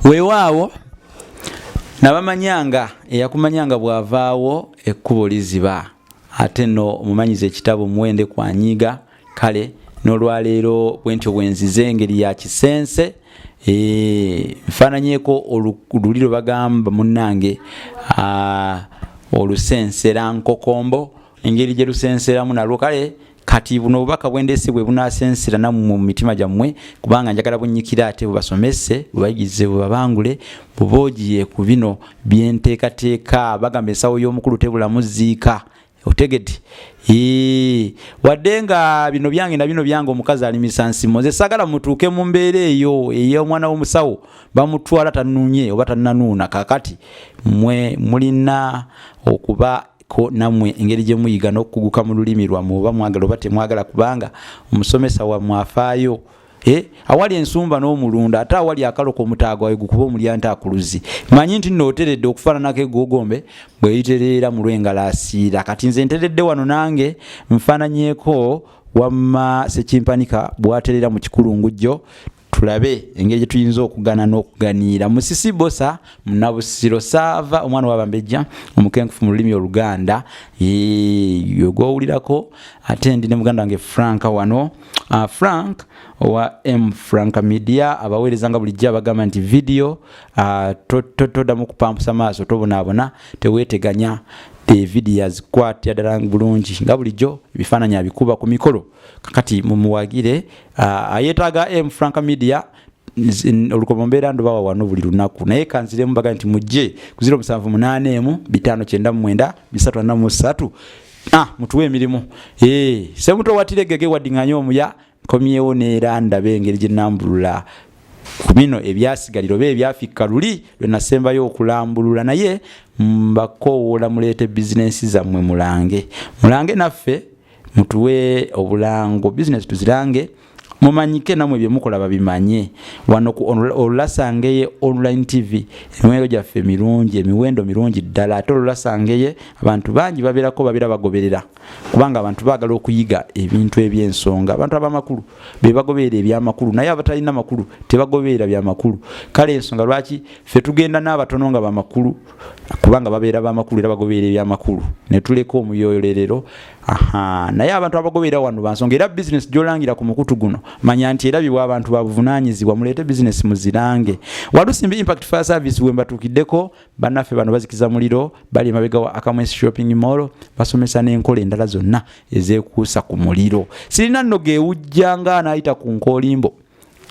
Weewaawo nabamanyanga eyakumanyanga bwavaawo ekkubo liziba ate no omumanyiza ekitabo muwende kwanyiga kale n'olwaleero bwentyo bwenzize engeri ya kisense nfaananyeeko oluliro bagamba munnange olusensera nkokombo engeri gye lusenseramu nalwo kale kati buno obubaka bwendese bwe bunasensera nammwe mu mitima gyammwe kubanga njagala bunnyikira ate bubasomese bubayigize bubabangule buboogiye ku bino byenteekateeka bagamba ensawo y'omukulu tebulamu ziika otegedde wadde nga bino byange na bino byange omukazi alimisa nsimo nze sagala mutuuke mu mbeera eyo ey'omwana w'omusawo bamutwala tanunye oba tannanuuna kakati mwe mulina okuba ko namwe engeri gye muyiga n'okuguka mu lulimi lwammwe oba mwagala oba temwagala kubanga omusomesa wa mwafaayo awali ensumba n'omulunda ate awali akaloka omutaago wawe gukuba omulya ntaakuluzi manyi nti nooteredde okufaananako egogombe bweyitereera mu lw'engalaasiira kati nze nteredde wano nange nfaananyeeko wamma Sekimpanika bwaterera mu kikulungujjo tulabe engeri gye tuyinza okugana n'okuganiira Musisi Bosa Munabusiro Saava omwana w'Abambejja omukenkufu mu lulimi Oluganda yogowulirako ate ndi ne muganda wange Frank wano Frank wa M Frank Media abaweerezanga bulijjo abagamba nti video toddamu kupampusa maaso tobonaabona teweeteganya video azikwatira ddala bulungi nga bulijjo ebifaananyi abikuba ku mikolo kakati mumuwagire ayetaaga M Frank Media olukomo mbeera ndobawa wano buli lunaku naye kanziremu baga nti mujje ku 0781599343 mutuwe emirimu semuto watiregege waddinganya omuya komyewo neera ndabe engeri gye nnambulula ku bino ebyasigaliro be ebyafikka luli lwe nasembayo okulambulula naye mbakowoola muleete bizinensi zammwe mulange naffe mutuwe obulango bizinesi tuzirange mumanyike namwe bye mukola babimanye wano ku Olulasangeye online TV emiwendo gyaffe mirungi emiwendo mirungi ddala ate Olulasangeye abantu bangi babeera bagoberera kubanga abantu baagala okuyiga ebintu eby'ensonga abantu abamakulu be bagoberera ebyamakulu naye abatalina makulu tebagoberera byamakulu kale ensonga lwaki ffe tugenda n'abatono nga bamakulu kubanga babeera bamakulu era bagoberera ebyamakulu ne tuleka omuyoyolerero naye abantu abagoberera wano bansonga era business gyolangira ku mukutu guno manya nti erabibwa abantu babuvunaanyizibwa muleete business muzirange Walusimbi Impact Fire Service we mbatuukiddeko bannaffe bano bazikiza muliro bali emabega wa Akamwesi Shopping Mall basomesa n'enkola endala zonna ezeekuusa ku muliro sirina nno geewujja nga anaayita ku nkoolimbo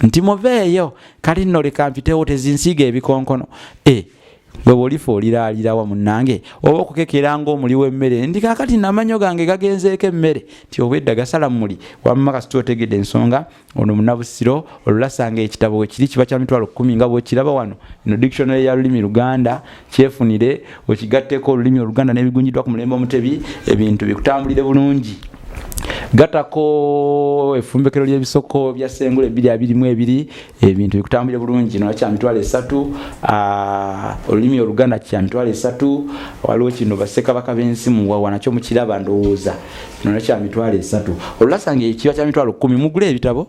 nti muveeyo kali nno leka mpitewo tezinsiiga ebikonkono bwe bolifa oliraalirawa munnange oba okukekera ng'omuli w'emmere ndi kaakati namanyo gange gagenzeeko emmere ti obwedda gasala muli wamma kasita otegedde ensonga ono Munabusiro Olulasanga ekitabo we kiri kiba kya 10,000 nga bw'okiraba wano ino dictionary ya lulimi Luganda kyefunire okigatteko olulimi Oluganda n'ebigunjiddwa ku mulembe Omutebi ebintu bikutambulire bulungi gatako efumbekero ly'ebisoko bya Sengule 222 ebintu bikutambulire bulungi no kya 3,000 olulimi Oluganda kya 3,000 waliwo kino baseka bakabensi mu wanakyo mukiraba ndowooza no kya 3,000 Olulasanga ekiba kya 10,000 mugule ebitabo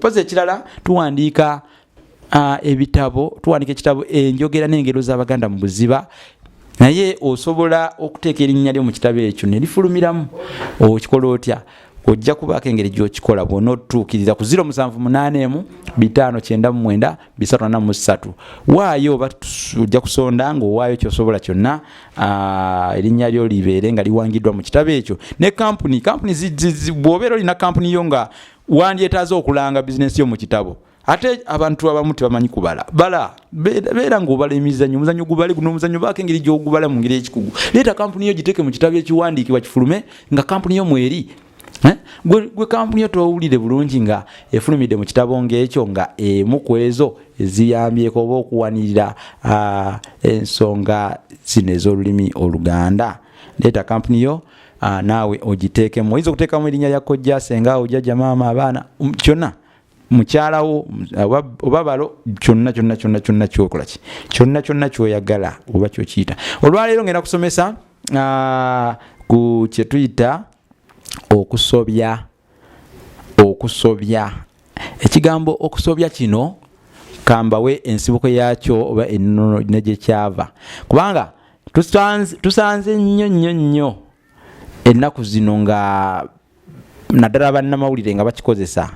poze ekirala tuwandiika ebitabo tuwandiika ekitabo enjogera n'engero z'Abaganda mu buziba naye osobola okuteeka erinnya lyo mu kitabo ekyo ne lifulumiramu okikola otya ojja kubaako engeri gy'okikola bw'ona otutuukirira ku 0781599343 waayo oba ojja kusonda ng'owaayo kyosobola kyonna erinnya lyo libeere nga liwangiddwa mu kitabo ekyo ne kampuni bw'obeera olina kampuni yo nga wandyetaaze okulanga bizinensi yo mu kitabo ate abantu abamu tebamanyi kubala beera ng'obala emizannyo gubale guno omuzannyo baako engeri gy'ogubala mu ngeri ekikugu leeta kampuni yo giteeke mu kitabo ekiwandiikibwa kifulume nga kampuni yo mweri gwe kampuni yo towulire bulungi nga efulumidde mu kitabo ng'ekyo nga emu ku ezo eziyambyeko oba okuwanirira ensonga zino ez'olulimi Oluganda, leeta kampuni yo naawe ogiteekemu. Oyinza okuteekamu erinnya lya kojja, senga, ojjajja, maama, abaana, kyonna, mukyalawo oba balo, kyonna kyokola ki, kyonna kyoyagala oba kyokiyita. Olwaleero ngenda kusomesa ku kye tuyita okusobya. Ekigambo okusobya kino kambawe ensibuko yaakyo oba ennono ne gye kyava, kubanga tusanze nnyo ennaku zino nga naddala bannamawulire nga bakikozesa.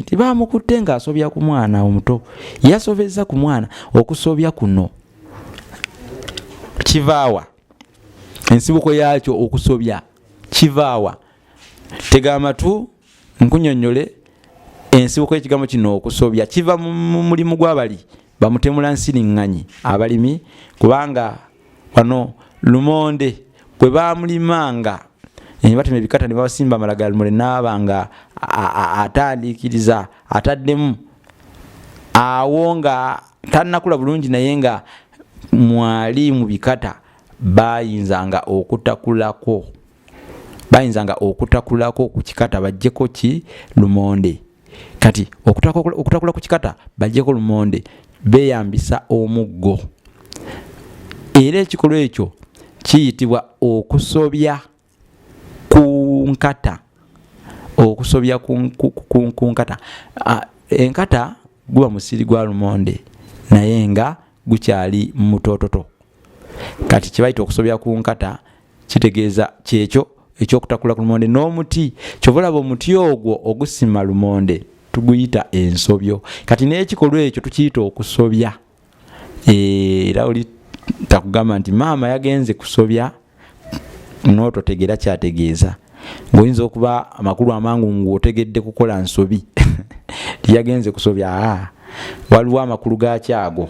Tibamukutte ng'asobya ku mwana omuto, yasobezza ku mwana. Okusobya kuno kivaawa? Ensibuko yaakyo okusobya kivaawa? Tega amatu nkunyonnyole ensibuko y'ekigambo kino okusobya. Kiva mu mulimu gw'abali bamutemula nsiriŋŋanyi abalimi, kubanga wano lumonde bwe baamulimanga batema ebikata ne basimba amalagala lumole n'aba nga atandikiriza ataddemu awo nga tannakula bulungi, naye nga mwali mu bikata bayinzanga okutakulako ku kikata bajjeko ki lumonde. Kati okutakula ku kikata bajjeko lumonde, beeyambisa omuggo. Era ekikolwa ekyo kiyitibwa okusobya ku nkata. Okusobya ku nkata. Enkata guba musiri gwa lumonde naye nga gukyali mutototo. Kati kibayita okusobya ku nkata kitegeeza kyekyo ekyokutakula ku lumonde. N'omuti kyobalaba omuti ogwo ogusima lumonde tuguyita ensobyo. Kati n'ekikolwa ekyo tukiyita okusobya. Era oli takugamba nti maama yagenze kusobya n'ototegera kyategeeza. Ng'oyinza okuba amakulu amangu ng'otegedde kukola nsobi yagenze kusobya. Waliwo amakulu gakyago.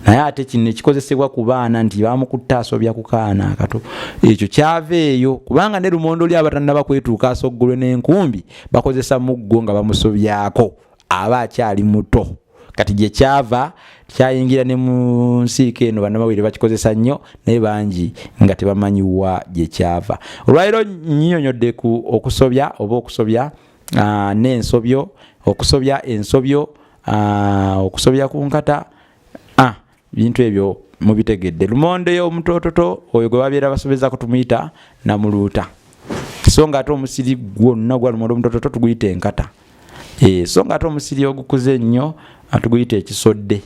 Naye ate kino ekikozesebwa ku baana nti bamukutte asobya ku kaana akato, ekyo kyava eyo, kubanga ne lumondo oli abatannaba kwetuuka asoggolwe n'enkumbi bakozesa muggo nga bamusobyako, aba akyali muto. Kati gye kyava kyayingira ne mu nsiike eno bannamawulire bakikozesa nnyo, naye bangi nga tebamanyiwa gye kyava. Olwaleero nnyonnyodde ku okusobya oba okusobya n'ensobyo, okusobya ensobyo, okusobya ku nkata. Bintu ebyo mubitegedde. Lumonde omutototo oyo gwe babeera basobeza kutumuyita namuluuta. So nga ate omusiri gwonna gwa lumonde omutototo tuguyita enkata. So nga ate omusiri ogukuze ennyo atuguyita ekisodde.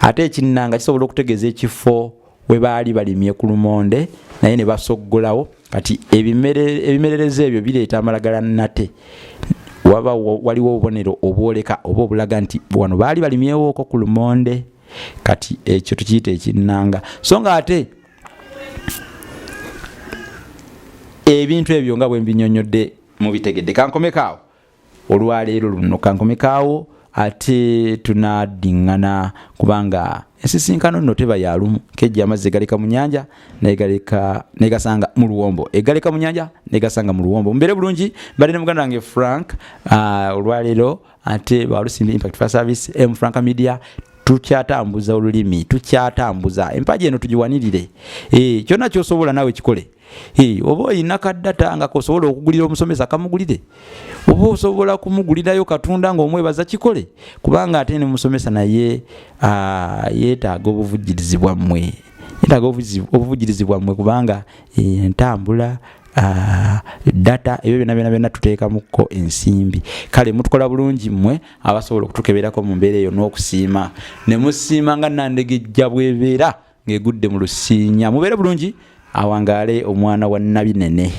Ate ekinnanga kisobola okutegeeza ekifo we baali balimye ku lumonde naye ne basoggolawo. Kati ebimerereza ebyo bireeta amalagala nate. Waliwo obubonero obwoleka oba obulaga nti wano baali balimyewooko ku lumonde. Kati ekyo tukiyita ekinnanga. So nga ate ebintu ebyo nga bwe mbinyonnyodde mubitegedde. Kankomekaawo olwaleero luno, kankomekaawo ate tunadiŋŋana kubanga ensisinkano nno teba ya lumu. Kejja amazzi egaleka mu nnyanja negasanga mu luwombo, egaleka mu nnyanja negasanga mu luwombo. Mbeere bulungi mbadde ne muganda wange Frank olwaleero ate Balusimbi Impact Fire Service Frank Media. Tukyatambuza olulimi, tukyatambuza empaji eno tugiwanirire. Kyonna kyosobola nawe kikole. Oba olina kaddata nga kosobola okugulira omusomesa kamugulire, oba osobola kumugulirayo katunda ng'omwebaza kikole, kubanga ate ne musomesa naye yeetaaga obuvujjirizi bwammwe. Yeetaaga obuvujjirizi bwammwe kubanga entambula data ebyo byonna tuteekamuko ensimbi. Kale mutukola bulungi mmwe abasobola okutukeberako mu mbeera eyo n'okusiima ne musiima nga Nandegejja bwebeera ng'egudde mu Lusiinya. Mubeere bulungi, awangaale omwana wa Nabinene.